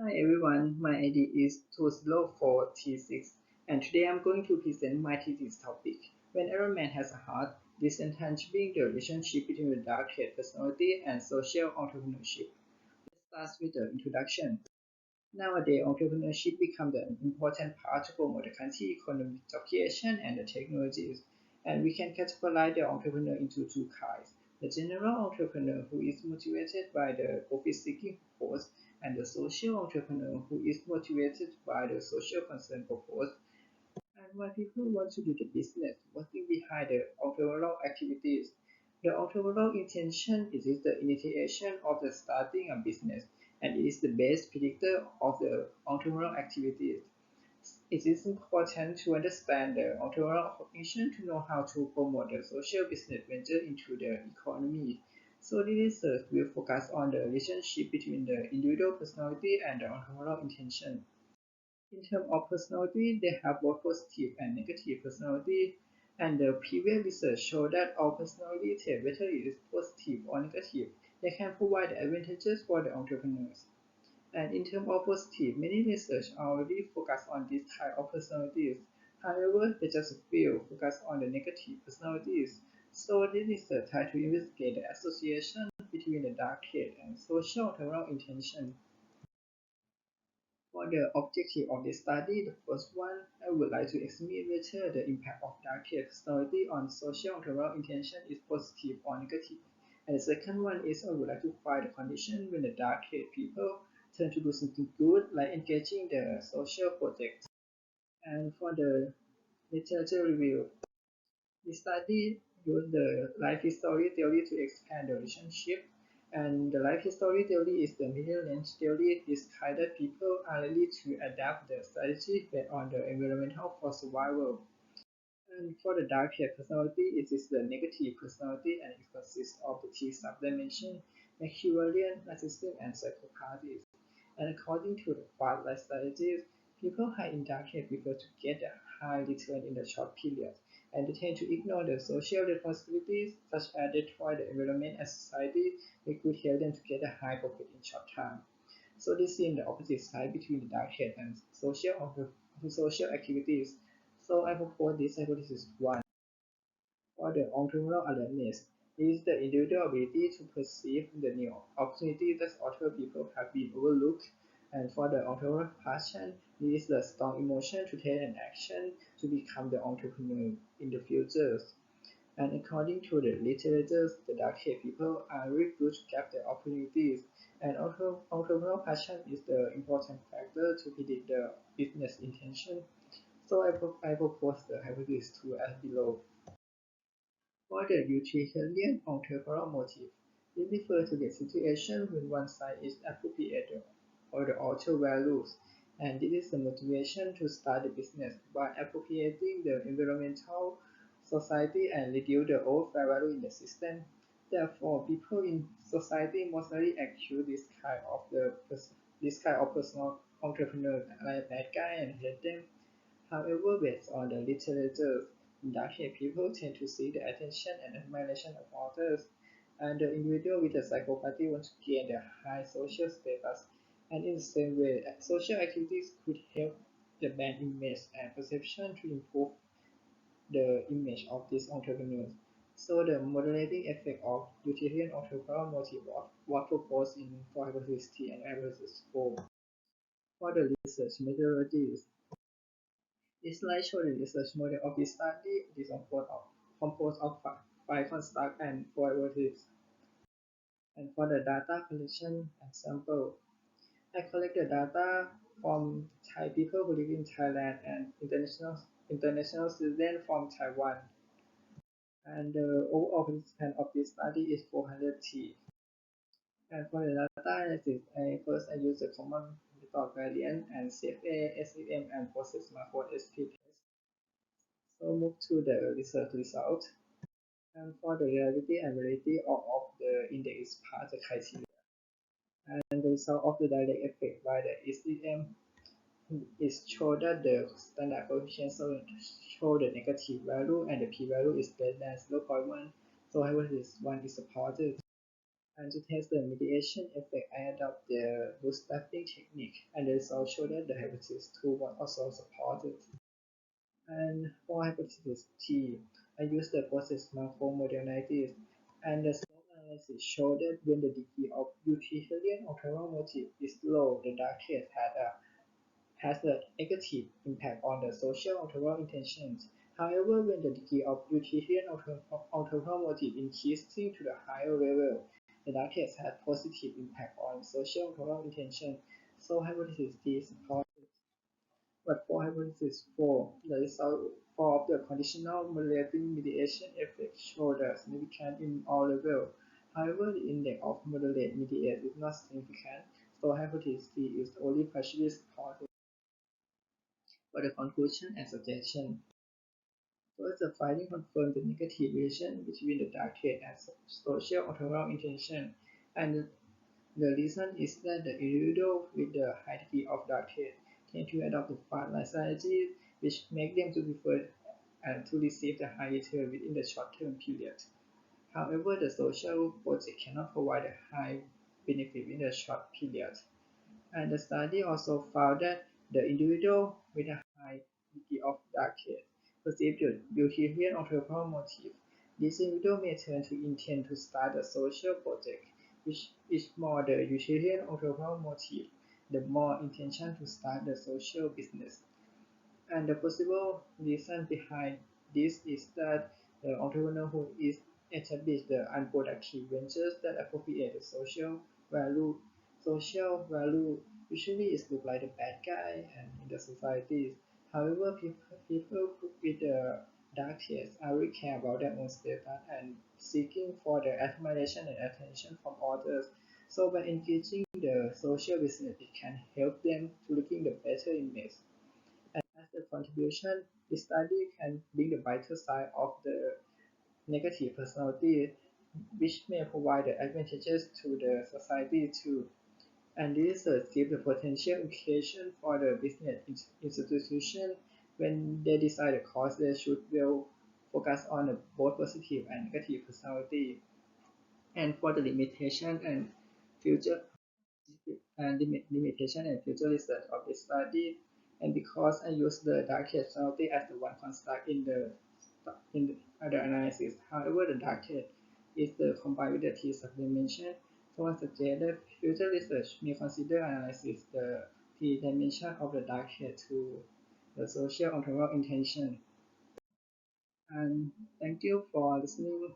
Hi everyone, my ID is 20436 and today I'm going to present my thesis topic. When every man has a heart, disentangling the relationship between the dark haired personality and social entrepreneurship. Let's start with the introduction. Nowadays, entrepreneurship becomes an important part to promote the country's economic job creation and the technologies. And we can categorize the entrepreneur into two kinds. The general entrepreneur who is motivated by the profit-seeking purpose and the social entrepreneur who is motivated by the social concern purpose. And why people want to do the business, what's behind the entrepreneurial activities. The entrepreneurial intention is the initiation of the starting a business, and it is the best predictor of the entrepreneurial activities. It is important to understand the entrepreneurial cognition to know how to promote the social business venture into the economy. So the research will focus on the relationship between the individual personality and the entrepreneurial intention. In terms of personality, they have both positive and negative personality, and the previous research showed that all personality traits, whether it is positive or negative, they can provide advantages for the entrepreneurs. And in terms of positive, many research already focus on this type of personalities. However, they just few focus on the negative personalities. So the research tried to investigate the association between the dark trait and social entrepreneurial intention. For the objective of this study, the first one, I would like to examine whether the impact of dark trait personality on social entrepreneurial intention is positive or negative. And the second one is I would like to find the condition when the dark trait people turn to do something good, like engaging the social project. And for the literature review, the study used the life history theory to expand the relationship, and the life history theory is the middle range theory. This kind of people are ready to adapt the strategy based on the environmental for survival. And for the dark hair personality, it is the negative personality and it consists of the three subdimensions: Machiavellian, narcissistic, and psychopathic. And according to the fast life strategies, people high in dark hair prefer to get a high return in the short period, and they tend to ignore the social responsibilities such as destroy the environment and society, which could help them to get a high profit in short time. So this seems the opposite side between the dark hair and social activities. So I propose this hypothesis one. For the entrepreneurial alertness, it is the individual ability to perceive the new opportunities that other people have been overlooked. And for the entrepreneurial passion, it is the strong emotion to take an action to become the entrepreneur in the future. And according to the literature, the dark-haired people are very good to grab the opportunities. And also, entrepreneurial passion is the important factor to predict the business intention. So I propose the hypothesis 2 as below. For the utilitarian entrepreneurial motive, it refers to the situation when one side is appropriate or the author values, and this is the motivation to start the business by appropriating the environmental, society, and reduce the old fair value in the system. Therefore, people in society mostly accuse this kind of personal entrepreneurs like bad guy and hate them. However, based on the literature, dark-haired people tend to seek the attention and admiration of others, and the individual with a psychopathy wants to gain the high social status. And in the same way, social activities could help the brand image and perception to improve the image of these entrepreneurs. So the moderating effect of utilitarian entrepreneurial motive was proposed in for hypothesis 3 and hypothesis 4. For the research methodologies, this slide shows the research model of this study. It is composed of five constructs and four hypotheses. And for the data collection and sample, I collect the data from Thai people who live in Thailand and international students from Taiwan. And the overall participant of this study is 400T. And for the data analysis, I use the common method variant and CFA, SEM, and process macro SP test. So move to the research result. And for the reliability and validity of the index is part the criteria. And the result of the direct effect by the ECM is show that the standard coefficient show the negative value and the p-value is less than 0.1. So hypothesis 1 is supported. And to test the mediation effect, I adopt the bootstrapping technique, and the results show that the hypothesis 2 was also supported. And for hypothesis T, I use the process macro modalities, and the slope analysis showed that when the degree of utilitarian ulterior motive is low, the dark case has a negative impact on the social ulterior intentions. However, when the degree of utilitarian ulterior motive increasing to the higher level, the dark case has positive impact on social ulterior intention. So hypothesis D supports. But for hypothesis 4, the result of the conditional modulating mediation effect showed a significant in all levels. However, the index of moderate mediate is not significant, so hypothesis C is only partially supported. For the conclusion and suggestion, first, the finding confirmed the negative relation between the dark trade and social ulterior intention, and the reason is that the individual with the high degree of dark trade tend to adopt the fast-life strategy, which make them to prefer and to receive the high return within the short-term period. However, the social project cannot provide a high benefit in the short period. And the study also found that the individual with a high degree of dark trade perceive the utilitarian ulterior motive. This individual may turn to intend to start a social project, which is more the utilitarian ulterior motive, the more intention to start the social business. And the possible reason behind this is that the entrepreneur who is established the unproductive ventures that appropriate the social value usually is look like the bad guy and in the societies. However, people with the dark shades really care about their own status and seeking for the admiration and attention from others. So by engaging the social business, it can help them to looking the better image. And as a contribution, the study can bring the brighter side of the negative personality, which may provide the advantages to the society too. And this gives the potential implication for the business institution when they decide the course they should will focus on the both positive and negative personality. And for the limitation and future limitation and future research of the study, and because I use the dark personality as the one construct in the analysis. However, the dark is the combined with the T subdimension. So I suggest that future research may consider analysis the T dimension of the dark to the social or intention. And thank you for listening.